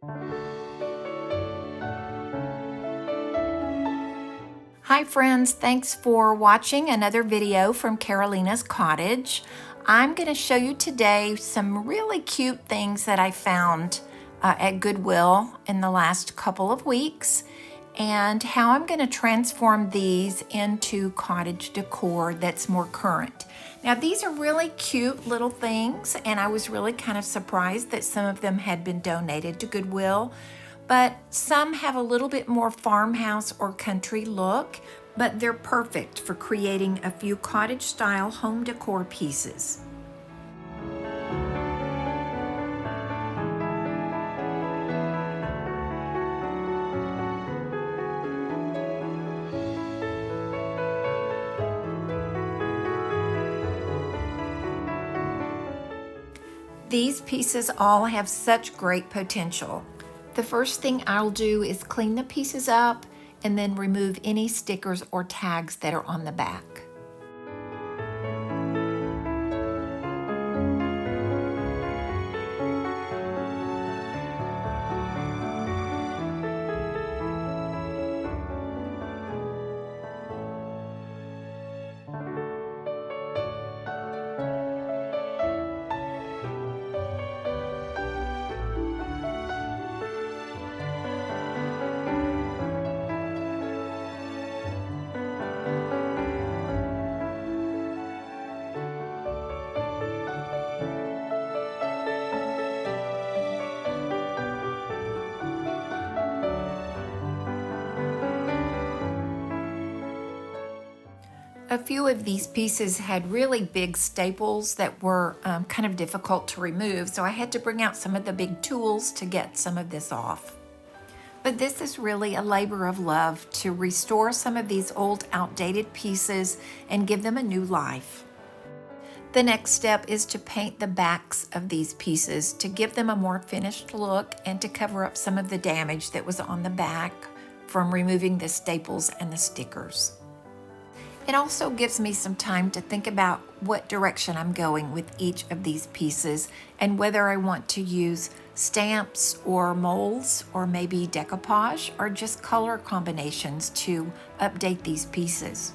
Hi friends, thanks for watching another video from Carolina's Cottage. I'm going to show you today some really cute things that I found at Goodwill in the last couple of weeks and how I'm going to transform these into cottage decor that's more current. Now these are really cute little things and I was really kind of surprised that some of them had been donated to Goodwill. But some have a little bit more farmhouse or country look, but they're perfect for creating a few cottage style home decor pieces. These pieces all have such great potential. The first thing I'll do is clean the pieces up and then remove any stickers or tags that are on the back. A few of these pieces had really big staples that were kind of difficult to remove, so I had to bring out some of the big tools to get some of this off. But this is really a labor of love to restore some of these old outdated pieces and give them a new life. The next step is to paint the backs of these pieces to give them a more finished look and to cover up some of the damage that was on the back from removing the staples and the stickers. It also gives me some time to think about what direction I'm going with each of these pieces and whether I want to use stamps or molds or maybe decoupage or just color combinations to update these pieces.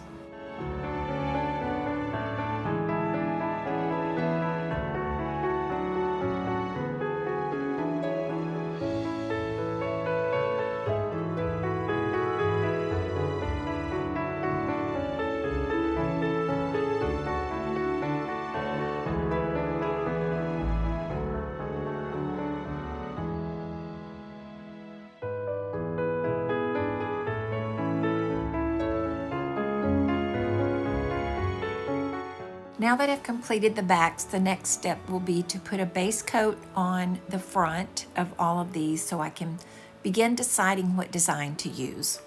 Now that I've completed the backs, the next step will be to put a base coat on the front of all of these so I can begin deciding what design to use.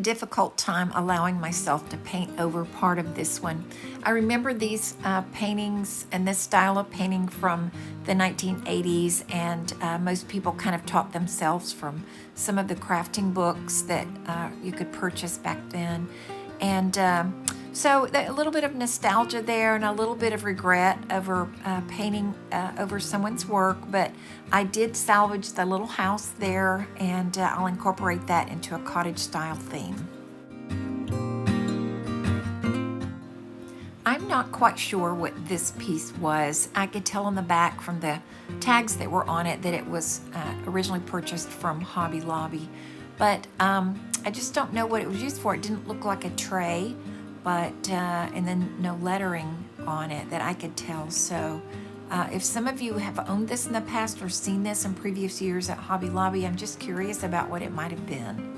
difficult time allowing myself to paint over part of this one. I remember these paintings and this style of painting from the 1980s, and most people kind of taught themselves from some of the crafting books that you could purchase back then. And so a little bit of nostalgia there and a little bit of regret over painting over someone's work, but I did salvage the little house there, and I'll incorporate that into a cottage style theme. I'm not quite sure what this piece was. I could tell on the back from the tags that were on it that it was originally purchased from Hobby Lobby, but I just don't know what it was used for. It didn't look like a tray, but and then no lettering on it that I could tell. So if some of you have owned this in the past or seen this in previous years at Hobby Lobby, I'm just curious about what it might have been.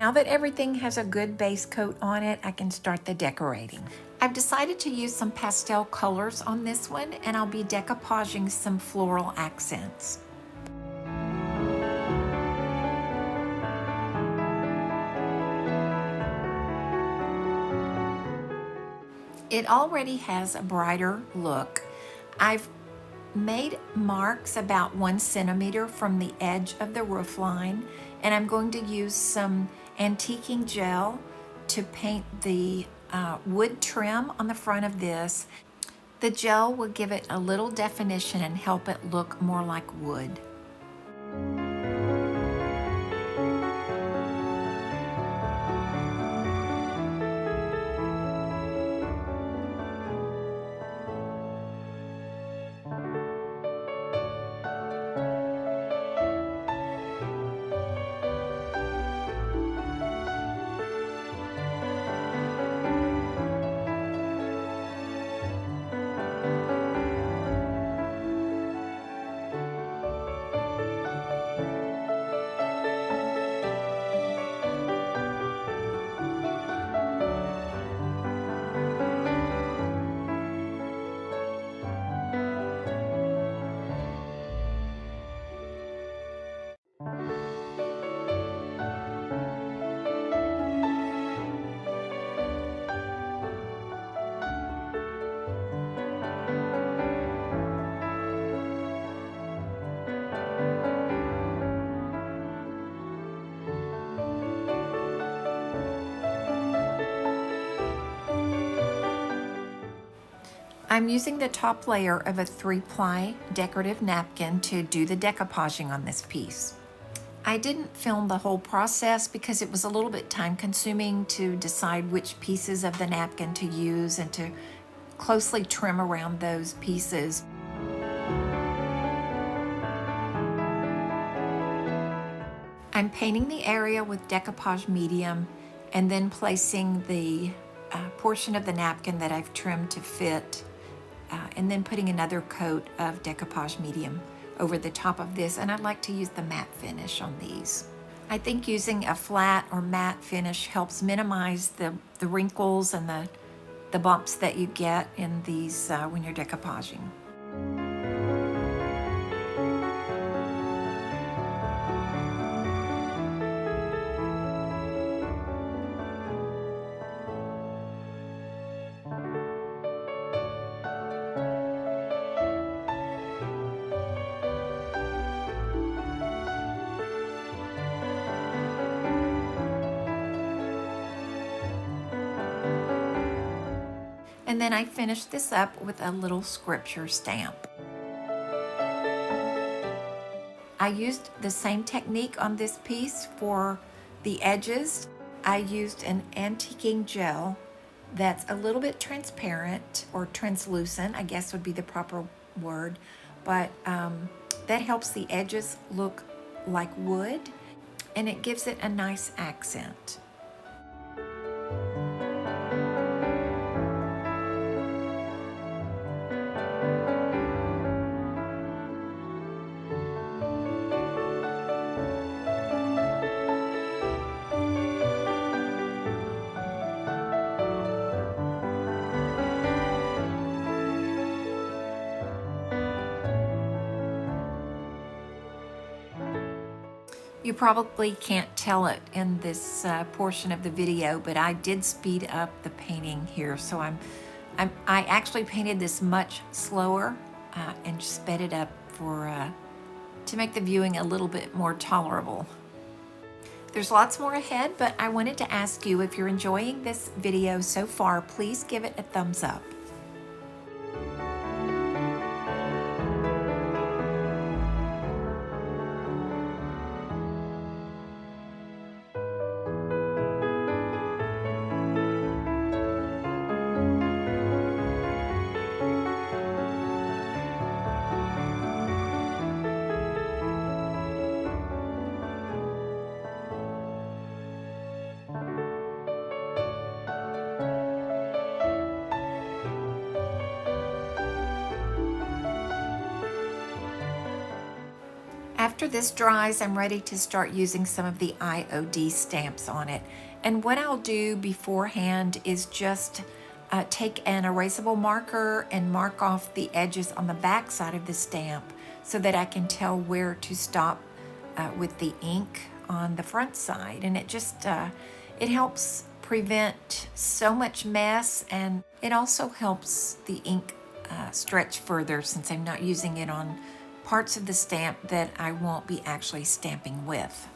Now that everything has a good base coat on it, I can start the decorating. I've decided to use some pastel colors on this one, and I'll be decoupaging some floral accents. It already has a brighter look. I've made marks about 1 centimeter from the edge of the roof line, and I'm going to use some antiquing gel to paint the wood trim on the front of this. The gel will give it a little definition and help it look more like wood. I'm using the top layer of a 3-ply decorative napkin to do the decoupaging on this piece. I didn't film the whole process because it was a little bit time consuming to decide which pieces of the napkin to use and to closely trim around those pieces. I'm painting the area with decoupage medium and then placing the portion of the napkin that I've trimmed to fit, and then putting another coat of decoupage medium over the top of this, and I'd like to use the matte finish on these. I think using a flat or matte finish helps minimize the wrinkles and the bumps that you get in these when you're decoupaging. And then I finished this up with a little scripture stamp. I used the same technique on this piece for the edges. I used an antiquing gel that's a little bit transparent, or translucent, I guess would be the proper word, but that helps the edges look like wood, and it gives it a nice accent. You probably can't tell it in this portion of the video, but I did speed up the painting here. So I actually painted this much slower and just sped it up to make the viewing a little bit more tolerable. There's lots more ahead, but I wanted to ask you, if you're enjoying this video so far, please give it a thumbs up. After this dries, I'm ready to start using some of the IOD stamps on it. And what I'll do beforehand is just take an erasable marker and mark off the edges on the back side of the stamp so that I can tell where to stop with the ink on the front side. And it just, it helps prevent so much mess, and it also helps the ink stretch further, since I'm not using it on parts of the stamp that I won't be actually stamping with.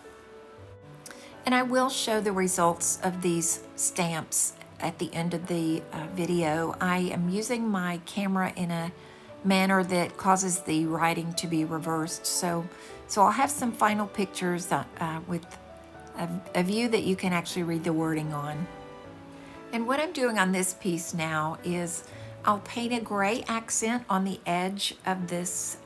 And I will show the results of these stamps at the end of the video. I am using my camera in a manner that causes the writing to be reversed. So I'll have some final pictures with a view that you can actually read the wording on. And what I'm doing on this piece now is I'll paint a gray accent on the edge of this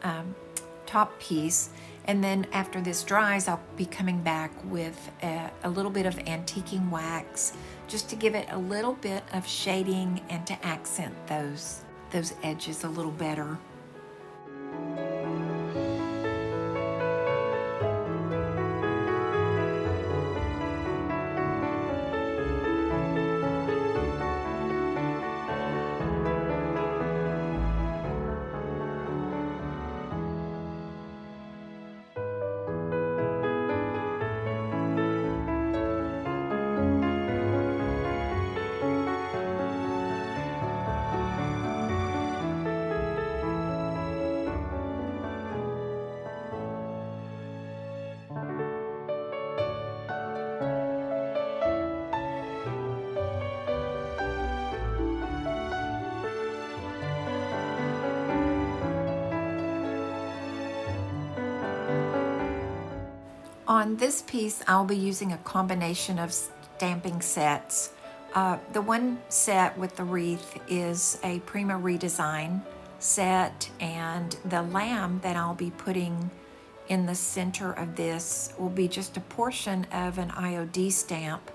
top piece, and then after this dries, I'll be coming back with a little bit of antiquing wax just to give it a little bit of shading and to accent those edges a little better. On this piece, I'll be using a combination of stamping sets. The one set with the wreath is a Prima redesign set, and the lamb that I'll be putting in the center of this will be just a portion of an IOD stamp,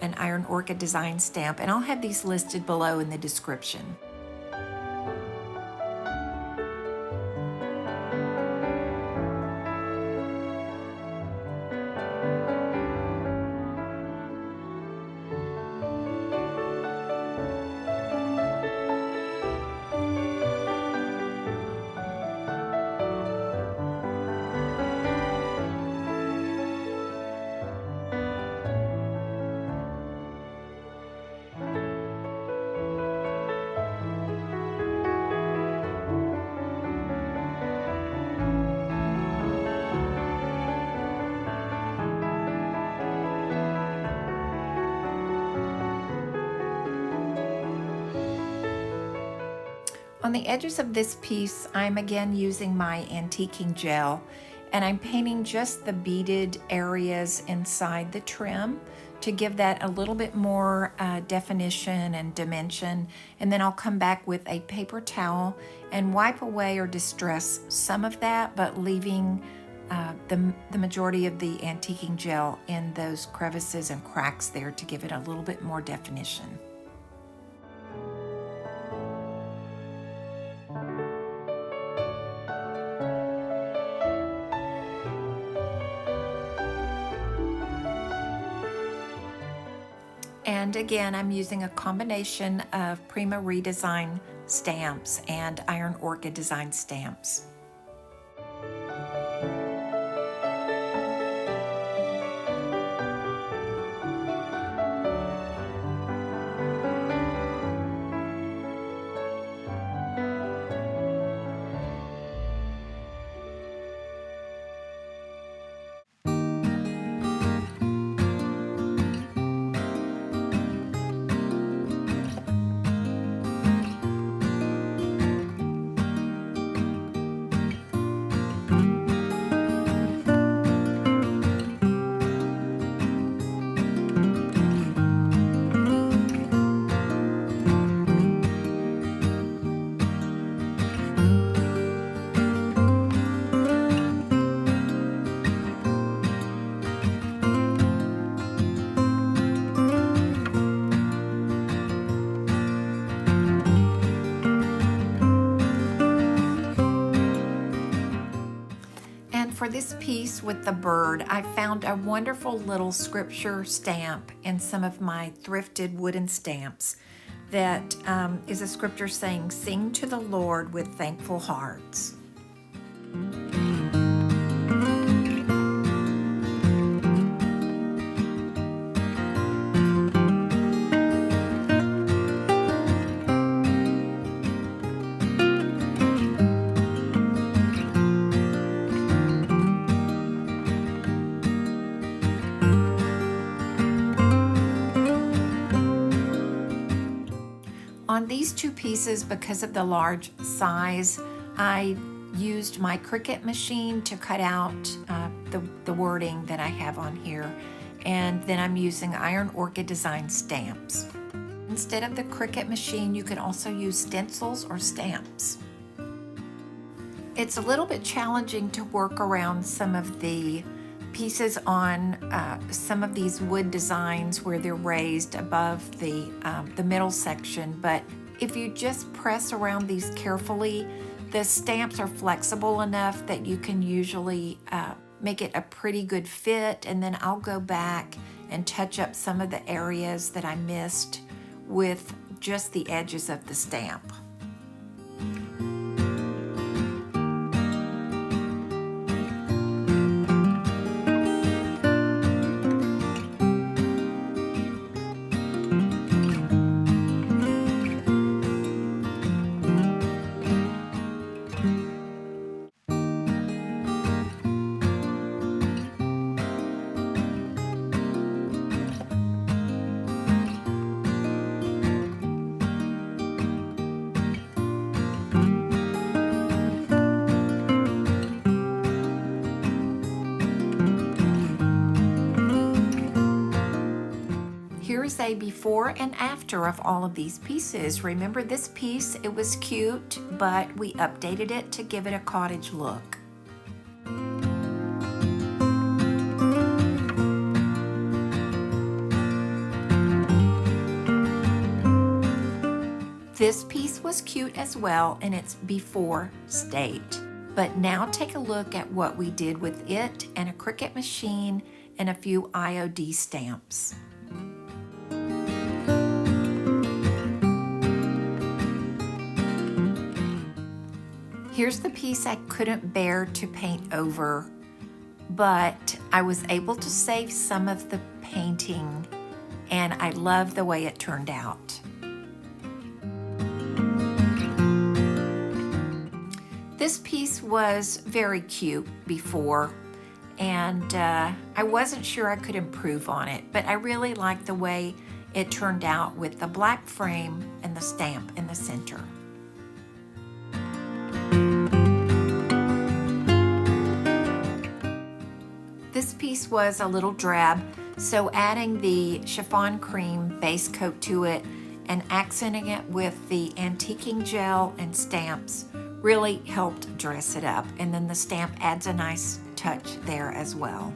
an Iron Orchid design stamp, and I'll have these listed below in the description. On the edges of this piece, I'm again using my antiquing gel, and I'm painting just the beaded areas inside the trim to give that a little bit more definition and dimension. And then I'll come back with a paper towel and wipe away or distress some of that, but leaving the majority of the antiquing gel in those crevices and cracks there to give it a little bit more definition. And again, I'm using a combination of Prima Redesign stamps and Iron Orchid Design stamps. For this piece with the bird, I found a wonderful little scripture stamp in some of my thrifted wooden stamps that is a scripture saying, "Sing to the Lord with thankful hearts." On these two pieces, because of the large size, I used my Cricut machine to cut out the wording that I have on here, and then I'm using Iron Orchid Design stamps. Instead of the Cricut machine, you can also use stencils or stamps. It's a little bit challenging to work around some of the pieces on some of these wood designs where they're raised above the middle section, but if you just press around these carefully, the stamps are flexible enough that you can usually make it a pretty good fit, and then I'll go back and touch up some of the areas that I missed with just the edges of the stamp. Here's a before and after of all of these pieces. Remember this piece, it was cute, but we updated it to give it a cottage look. This piece was cute as well in its before state. But now take a look at what we did with it and a Cricut machine and a few IOD stamps. Here's the piece I couldn't bear to paint over, but I was able to save some of the painting, and I love the way it turned out. This piece was very cute before, and I wasn't sure I could improve on it, but I really liked the way it turned out with the black frame and the stamp in the center. This piece was a little drab, so adding the chiffon cream base coat to it and accenting it with the antiquing gel and stamps really helped dress it up. And then the stamp adds a nice touch there as well.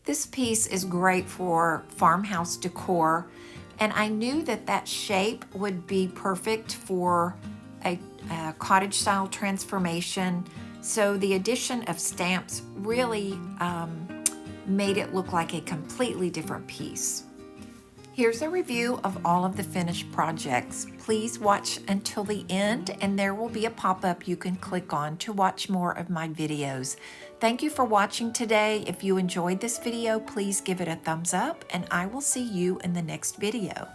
This piece is great for farmhouse decor, and I knew that that shape would be perfect for a cottage style transformation. So the addition of stamps really made it look like a completely different piece. Here's a review of all of the finished projects. Please watch until the end, and there will be a pop-up you can click on to watch more of my videos. Thank you for watching today. If you enjoyed this video, please give it a thumbs up, and I will see you in the next video.